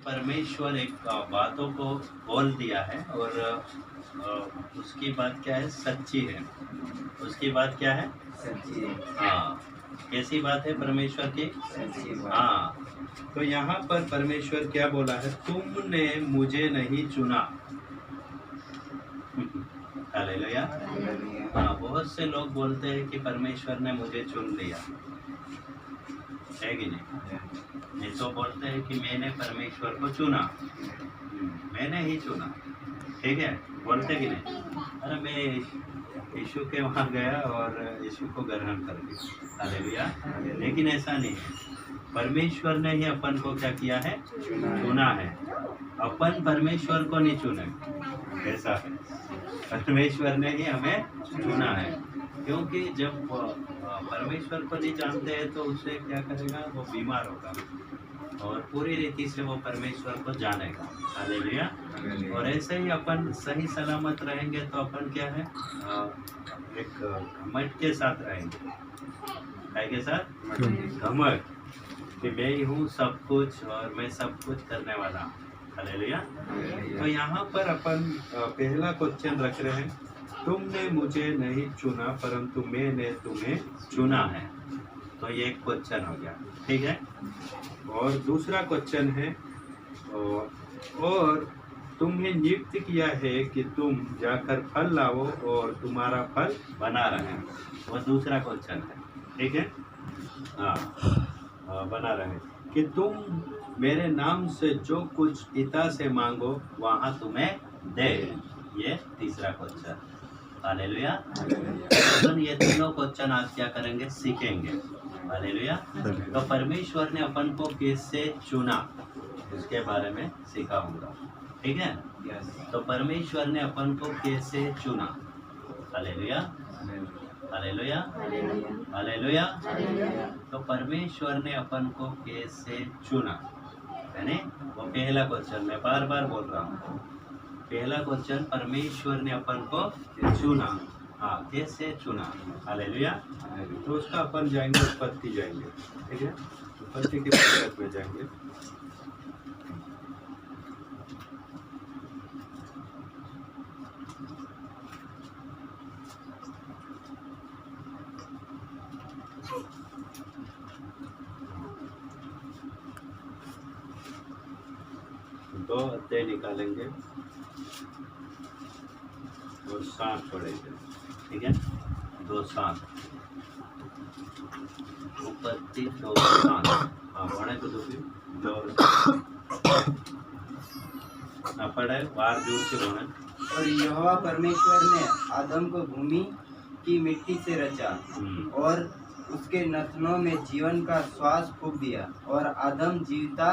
परमेश्वर एक बातों को बोल दिया है और उसकी बात क्या है, सच्ची है। उसकी बात क्या है, सच्ची है। हाँ, कैसी बात है परमेश्वर की, सच्ची बात। हाँ। तो यहाँ पर परमेश्वर क्या बोला है, तुमने मुझे नहीं चुना। हालेलुया। हाँ, बहुत से लोग बोलते हैं कि परमेश्वर ने मुझे चुन लिया, है कि नहीं तो बोलते हैं कि मैंने परमेश्वर को चुना, मैंने ही चुना, ठीक है, बोलते कि नहीं। अरे मैं यीशु के वहाँ गया और यीशु को ग्रहण कर लिया, हालेलुया। लेकिन ऐसा नहीं है, परमेश्वर ने ही अपन को क्या किया है, चुना है। अपन परमेश्वर को नहीं चुने, ऐसा है, परमेश्वर ने ही हमें चुना है। क्योंकि जब परमेश्वर को नहीं जानते हैं तो उससे क्या करेगा, वो बीमार होगा और पूरी रीति से वो परमेश्वर को जानेगा, हालेलुया। और ऐसे ही अपन सही सलामत रहेंगे तो अपन क्या है, एक घमंड के साथ रहेंगे, काय के साथ, घमंड, कि मैं ही हूँ सब कुछ और मैं सब कुछ करने वाला हूँ, हालेलुया। तो यहाँ पर अपन पहला क्वेश्चन रख रहे हैं, तुमने मुझे नहीं चुना परंतु मैंने तुम्हें चुना है। तो ये एक क्वेश्चन हो गया, ठीक है। और दूसरा क्वेश्चन है, और तुम्हें नियुक्त किया है कि तुम जाकर फल लाओ और तुम्हारा फल बना रहे। वो दूसरा क्वेश्चन है, ठीक है, हाँ, बना रहे, कि तुम मेरे नाम से जो कुछ पिता से मांगो वहाँ तुम्हें दे। ये तीसरा क्वेश्चन, हालेलुया। अपन ये तीनों क्वेश्चन आज क्या करेंगे, सीखेंगे, हालेलुया। तो परमेश्वर ने अपन को कैसे चुना उसके बारे में सिखाऊंगा, ठीक है। तो परमेश्वर ने अपन को कैसे चुना, हालेलुया, हालेलुया, हालेलुया। तो परमेश्वर ने अपन को कैसे चुना, यानी वो पहला क्वेश्चन, मैं बार बार बोल रहा हूँ, पहला क्वेश्चन, परमेश्वर ने अपन को चुना, हाँ, कैसे चुना, हालेलुया। तो उसका अपन जाएंगे, उत्पत्ति जाएंगे, ठीक है, उत्पत्ति की पुस्तक में जाएंगे। दो अध्याय निकालेंगे और 7 पढ़ेंगे, ठीक है, 2:7, उत्पत्ति 2:7, हाँ, पढ़े तो दो पढ़े, बार जोर से बोले। और यहोवा परमेश्वर ने आदम को भूमि की मिट्टी से रचा और उसके नथनों में जीवन का श्वास फूंक दिया और आदम जीवता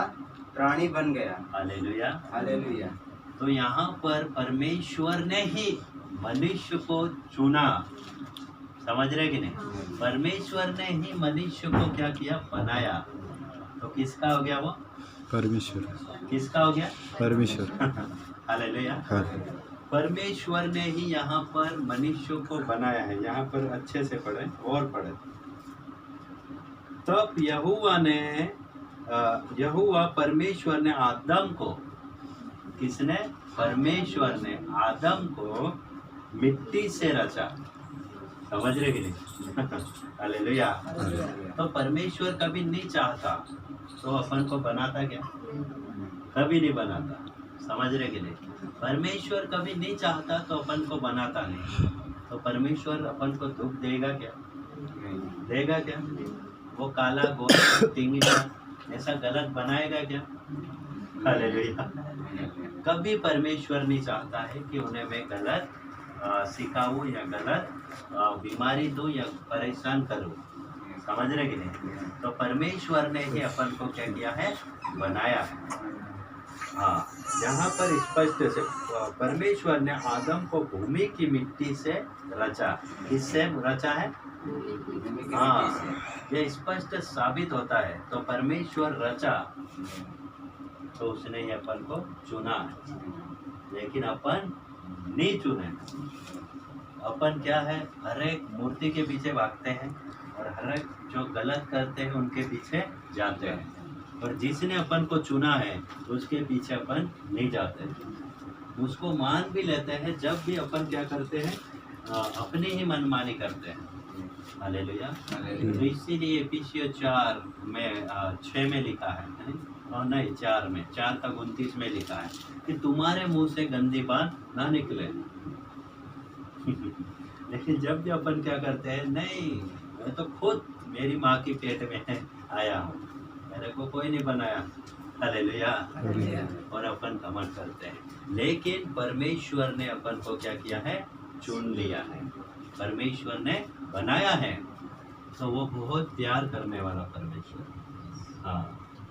प्राणी बन गया, हालेलुया, हालेलुया। तो यहाँ पर परमेश्वर ने ही मनुष्य को चुना, समझ रहे कि नहीं, परमेश्वर ने ही मनुष्य को क्या किया, बनाया। तो किसका हो गया वो, परमेश्वर, किसका हो गया, परमेश्वर, हालेलुया। परमेश्वर ने ही यहाँ पर मनुष्य को बनाया है। यहाँ पर अच्छे से पढ़े और पढ़े। तब यहोवा परमेश्वर ने आदम को, किसने, परमेश्वर ने आदम को मिट्टी से रचा, समझ रहे कि नहीं, हालेलुया। तो परमेश्वर कभी नहीं चाहता तो अपन को बनाता क्या, कभी नहीं बनाता, समझ रहे कि नहीं। परमेश्वर कभी नहीं चाहता तो अपन को बनाता नहीं। तो परमेश्वर अपन को दुख देगा क्या, देगा क्या, वो काला गोरा टिंगड़ा ऐसा गलत बनाएगा क्या, हालेलुया। कभी परमेश्वर नहीं चाहता है कि उन्हें मैं गलत सिखाऊं या गलत बीमारी दूं या परेशान करूं, समझ रहे कि नहीं। तो परमेश्वर ने ही अपन को क्या किया है, बनाया है। हाँ, यहाँ पर स्पष्ट से परमेश्वर ने आदम को भूमि की मिट्टी से रचा, किससे रचा है, हाँ, ये स्पष्ट साबित होता है। तो परमेश्वर रचा तो उसने ही अपन को चुना, लेकिन अपन नहीं चुने। अपन क्या है, हर एक मूर्ति के पीछे भागते हैं और हर एक जो गलत करते हैं उनके पीछे जाते हैं। और जिसने अपन को चुना है उसके पीछे अपन नहीं जाते, उसको मान भी लेते हैं जब भी अपन क्या करते हैं, अपनी ही मनमानी करते हैं। हालेलुया। तो इसीलिए एफिसियों 4 में 6 में लिखा है और नहीं 4 में 4:29 में लिखा है कि तुम्हारे मुंह से गंदी बात ना निकले। लेकिन जब भी अपन क्या करते हैं, नहीं मैं तो खुद मेरी माँ की पेट में आया हूँ, मेरे को कोई नहीं बनाया। हालेलुया। और अपन घमंड करते हैं। लेकिन परमेश्वर ने अपन को क्या किया है, चुन लिया है, परमेश्वर ने बनाया है। तो वो बहुत प्यार करने वाला परमेश्वर, हाँ,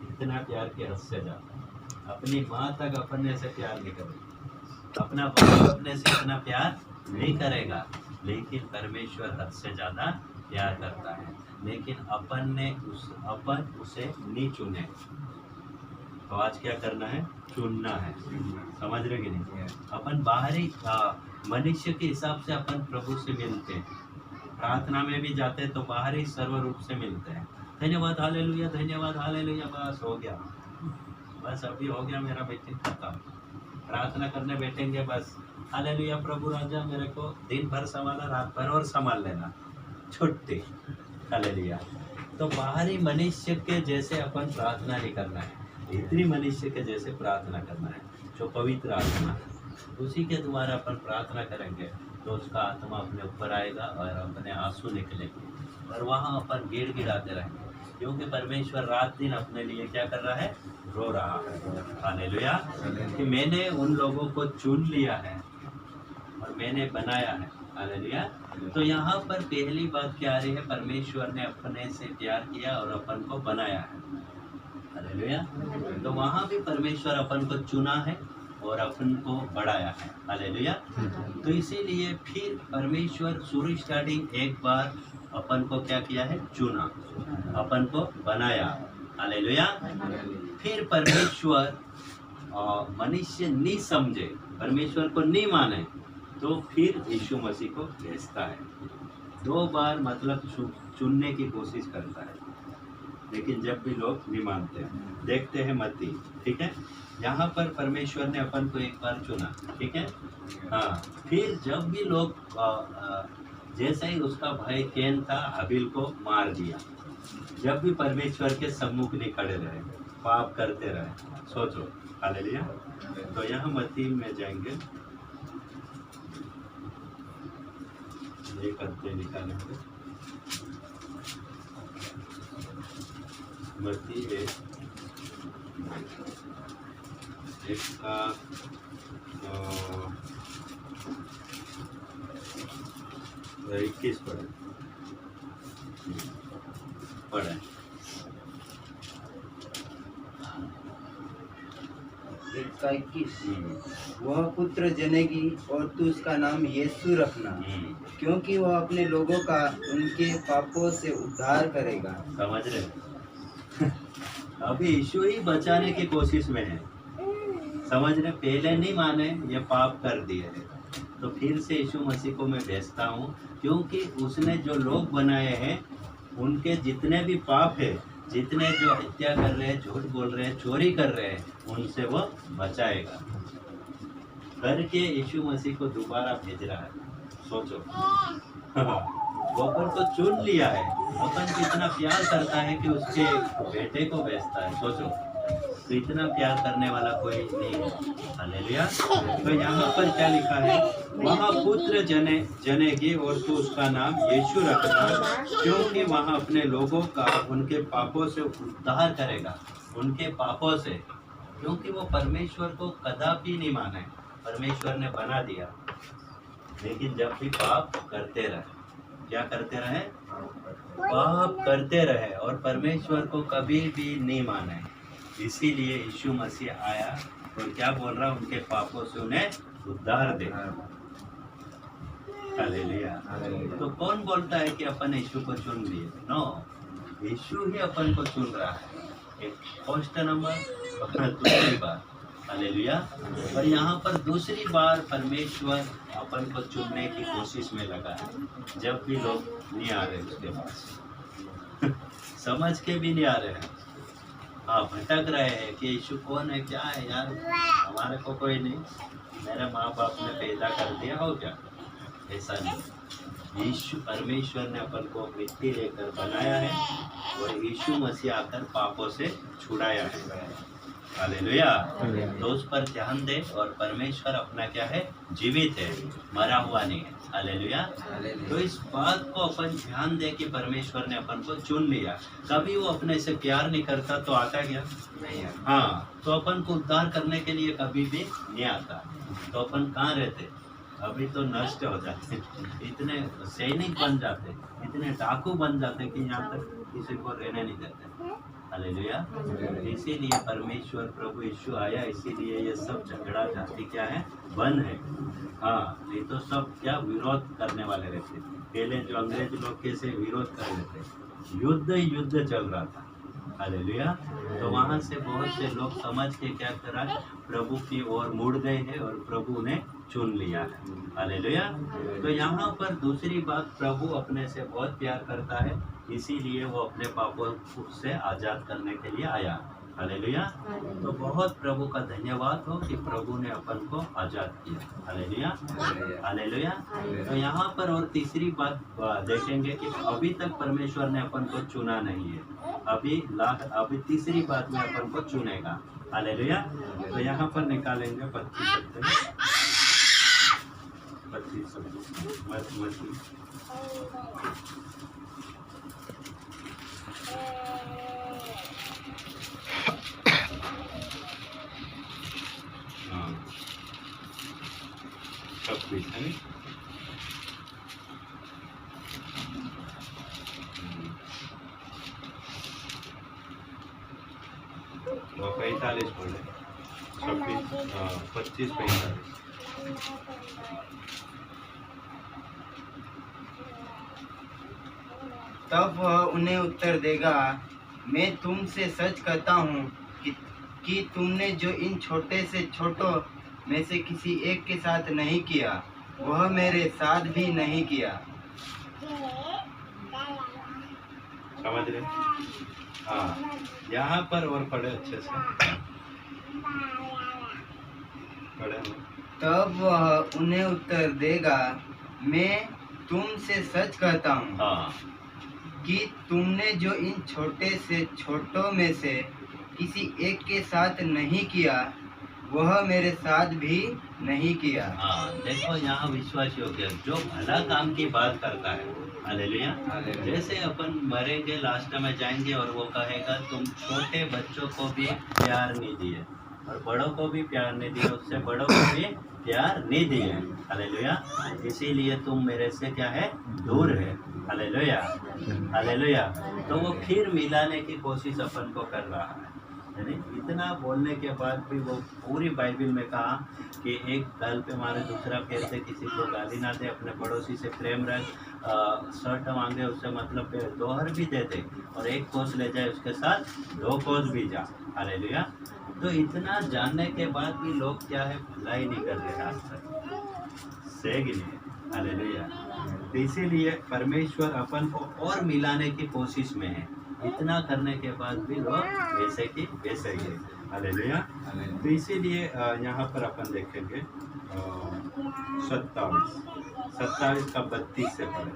इतना प्यार के हद से ज्यादा। अपनी माँ तक अपने से प्यार नहीं करेगा, अपना बाप अपने से इतना प्यार नहीं करेगा, लेकिन परमेश्वर हद से ज्यादा प्यार करता है। लेकिन अपन उसे नहीं चुने। तो आज क्या करना है, चुनना है। समझ रहे कि नहीं? अपन बाहरी मनुष्य के हिसाब से अपन प्रभु से मिलते हैं, प्रार्थना में भी जाते हैं तो बाहरी सर्व रूप से मिलते हैं, धन्यवाद हालेलुया, धन्यवाद हालेलुया, बस हो गया, बस अभी हो गया मेरा मीटिंग खत्म। प्रार्थना करने बैठेंगे बस हालेलुया प्रभु राजा मेरे को दिन भर संभाला, रात भर और संभाल लेना, छुट्टी। हालेलुया। तो बाहरी मनुष्य के जैसे अपन प्रार्थना नहीं करना है, भीतरी मनुष्य के जैसे प्रार्थना करना है, जो पवित्र आत्मा है, उसी के द्वारा अपन प्रार्थना करेंगे तो उसका आत्मा अपने ऊपर आएगा और अपने आंसू निकलेंगे और वहाँ अपन गिड़गिड़ाते रहेंगे, क्योंकि परमेश्वर रात दिन अपने लिए क्या कर रहा है, रो रहा है। हालेलुया। कि मैंने उन लोगों को चुन लिया है और मैंने बनाया है। हालेलुया। तो यहाँ पर पहली बात क्या आ रही है, परमेश्वर ने अपने से प्यार किया और अपन को बनाया है। हालेलुया। तो वहाँ भी परमेश्वर अपन को चुना है और अपन को बढ़ाया है। हालेलुया। तो इसीलिए फिर परमेश्वर शुरू स्टार्टिंग एक बार अपन को क्या किया है, चुना, अपन को बनाया। हालेलुया। फिर परमेश्वर मनुष्य नहीं समझे, परमेश्वर को नहीं माने, तो फिर यीशु मसीह को भेजता है। 2 बार मतलब चुनने की कोशिश करता है, लेकिन जब भी लोग नहीं मानते हैं। देखते हैं मत्ती, ठीक है, यहाँ पर परमेश्वर ने अपन को एक बार चुना, ठीक है, हाँ। फिर जब भी लोग जैसे ही उसका भाई कैन था हाबिल को मार दिया, जब भी परमेश्वर के सम्मुख नहीं खड़े रहे, पाप करते रहे, सोचो। हालेलुया। तो यहाँ मत्ती में जाएंगे, ये करते निकालेंगे मत्ती एक का 21 पढ़े। इसका 21, वह पुत्र जनेगी और तू उसका नाम यीशु रखना, क्योंकि वह अपने लोगों का उनके पापों से उद्धार करेगा। समझ रहे? अभी यीशु ही बचाने की कोशिश में है, समझ रहे? पहले नहीं माने, ये पाप कर दिए, तो फिर से यीशु मसीह को मैं भेजता हूँ, क्योंकि उसने जो लोग बनाए हैं उनके जितने भी पाप है, जितने जो हत्या कर रहे हैं, झूठ बोल रहे हैं, चोरी कर रहे हैं, उनसे वो बचाएगा करके यीशु मसीह को दोबारा भेज रहा है। सोचो। वो अपन को चुन लिया है, अपन कितना प्यार करता है कि उसके बेटे को भेजता है। सोचो, तो इतना प्यार करने वाला कोई नहीं है। हालेलुया। तो यहाँ पर क्या लिखा है, वहाँ पुत्र जनेगी और तू उसका नाम यीशु रखना, क्योंकि वहाँ अपने लोगों का उनके पापों से उद्धार करेगा, उनके पापों से, क्योंकि वो परमेश्वर को कदापि नहीं माने। परमेश्वर ने बना दिया, लेकिन जब भी पाप करते रहे, क्या करते रहे, पाप करते रहे और परमेश्वर को कभी भी नहीं माने। इसीलिए यीशु मसीह आया और क्या बोल रहा, उनके पापों से उन्हें उद्धार दे। हालेलुया। तो कौन बोलता है कि अपन यीशु को चुन लिए? नो, यीशु ही अपन को चुन रहा है। एक फर्स्ट नंबर, दूसरी बार। हालेलुया। और यहाँ पर दूसरी बार परमेश्वर अपन को चुनने की कोशिश में लगा है, जब भी लोग नहीं आ रहे उसके पास, समझ के भी नहीं आ रहे हैं। हाँ भटक रहे हैं कि यीशु कौन है, क्या है यार, हमारे को कोई नहीं, मेरे माँ बाप ने पैदा कर दिया हो क्या, ऐसा नहीं। यीशु परमेश्वर ने अपन को मिट्टी लेकर बनाया है और यीशु मसीह आकर पापों से छुड़ाया है। हालेलुया। तो उस पर ध्यान दे, और परमेश्वर अपना क्या है, जीवित है, मरा हुआ नहीं है। हालेलुया। तो इस बात को अपन ध्यान दे कि परमेश्वर ने अपन को चुन लिया। कभी वो अपने से प्यार नहीं करता तो आता क्या नहीं। हाँ, तो अपन को उद्धार करने के लिए कभी भी नहीं आता, तो अपन कहाँ रहते, अभी तो नष्ट हो जाते, इतने सैनिक बन जाते, इतने डाकू बन जाते कि यहाँ तक किसी को रहने नहीं देते। हालेलुया। इसीलिए परमेश्वर प्रभु यीशु आया, इसीलिए ये सब झगड़ा जाति क्या है, बंद है। हाँ, नहीं तो सब क्या विरोध करने वाले रहते। पहले जो अंग्रेज लोग कैसे विरोध कर रहे थे, युद्ध चल रहा था। हालेलुया। तो वहाँ से बहुत से लोग समझ के क्या करा, प्रभु की ओर मुड़ गए हैं और प्रभु ने चुन लिया है। हालेलुया। तो यहाँ पर दूसरी बात, प्रभु अपने से बहुत प्यार करता है, इसीलिए वो अपने पापों से आजाद करने के लिए आया। हालेलुया। तो बहुत प्रभु का धन्यवाद हो कि प्रभु ने अपन को आजाद किया। Hallelujah, hallelujah. तो यहाँ पर और तीसरी बात देखेंगे कि अभी तक परमेश्वर ने अपन को चुना नहीं है, अभी तीसरी बात में अपन को चुनेगा। हालेलुया। तो यहाँ पर निकालेंगे 25 26 है। वो 45 बोले, 26 25 45। तब वह उन्हें उत्तर देगा, मैं तुमसे सच कहता हूँ कि तुमने जो इन छोटे से छोटों में से किसी एक के साथ नहीं किया, वह मेरे साथ भी नहीं किया। समझ रहे? हाँ, यहाँ पर और पढ़े अच्छे से, पढ़े। तब वह उन्हें उत्तर देगा, मैं तुमसे सच कहता हूँ कि तुमने जो इन छोटे से छोटों में से किसी एक के साथ नहीं किया, वह मेरे साथ भी नहीं किया। हाँ, देखो यहाँ विश्वास योग्य जो भला काम की बात करता है। हालेलुया। जैसे अपन मरेंगे, लास्ट में जाएंगे और वो कहेगा तुम छोटे बच्चों को भी प्यार नहीं दिए और बड़ों को भी प्यार नहीं दिए, उससे बड़ों को भी प्यार नहीं दिए। हालेलुया। इसीलिए तुम मेरे से क्या है, दूर है। Hallelujah, hallelujah. तो वो फिर मिलाने की कोशिश अपन को कर रहा है। यानी इतना बोलने के बाद भी वो पूरी बाइबल में कहा कि एक गाल पे मारे दूसरा पैर से किसी को गाली ना दे, अपने पड़ोसी से प्रेम रख, शर्ट मांगे उससे मतलब दोहर भी दे दे, और एक कोस ले जाए उसके साथ 2 कोस भी जा। हालेलुया। तो इतना जानने के बाद भी लोग क्या है, भलाई नहीं कर रहे आज तक, सही नहीं। हालेलुया। तो इसीलिए परमेश्वर अपन को और मिलाने की कोशिश में है। इतना करने के बाद भी लोग वैसे की वैसे ही है। हालेलुया। तो इसीलिए यहाँ पर अपन देखेंगे 27 का 32 से पढ़े,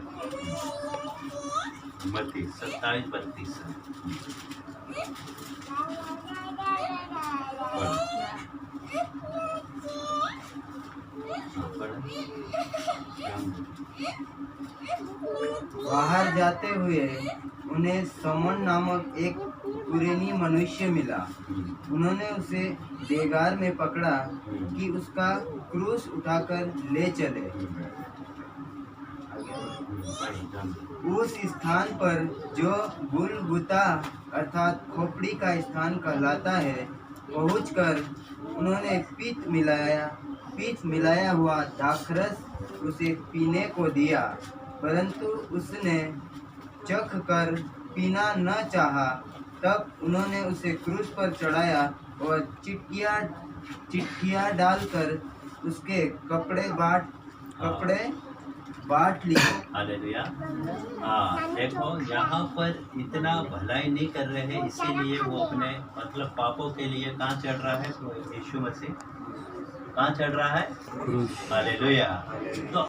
मत्ती 27-32 से बाहर जाते हुए उन्हें समन नामक एक कुरेनी मनुष्य मिला। उन्होंने उसे बेगार में पकड़ा कि उसका क्रूस उठाकर ले चले। उस स्थान पर जो गुलगुता अर्थात खोपड़ी का स्थान कहलाता है, पहुंचकर उन्होंने पीत मिलाया हुआ दाखरस उसे पीने को दिया, परंतु उसने चख कर पीना न चाहा। तब उन्होंने उसे क्रूस पर चढ़ाया और चिट्ठियाँ डालकर उसके कपड़े बांट ली है। हालेलुया। हाँ देखो यहाँ पर इतना भलाई नहीं कर रहे हैं, इसीलिए वो अपने मतलब पापों के लिए कहाँ चढ़ रहा है यीशु मसीह, कहाँ चढ़ रहा है? हालेलुया। तो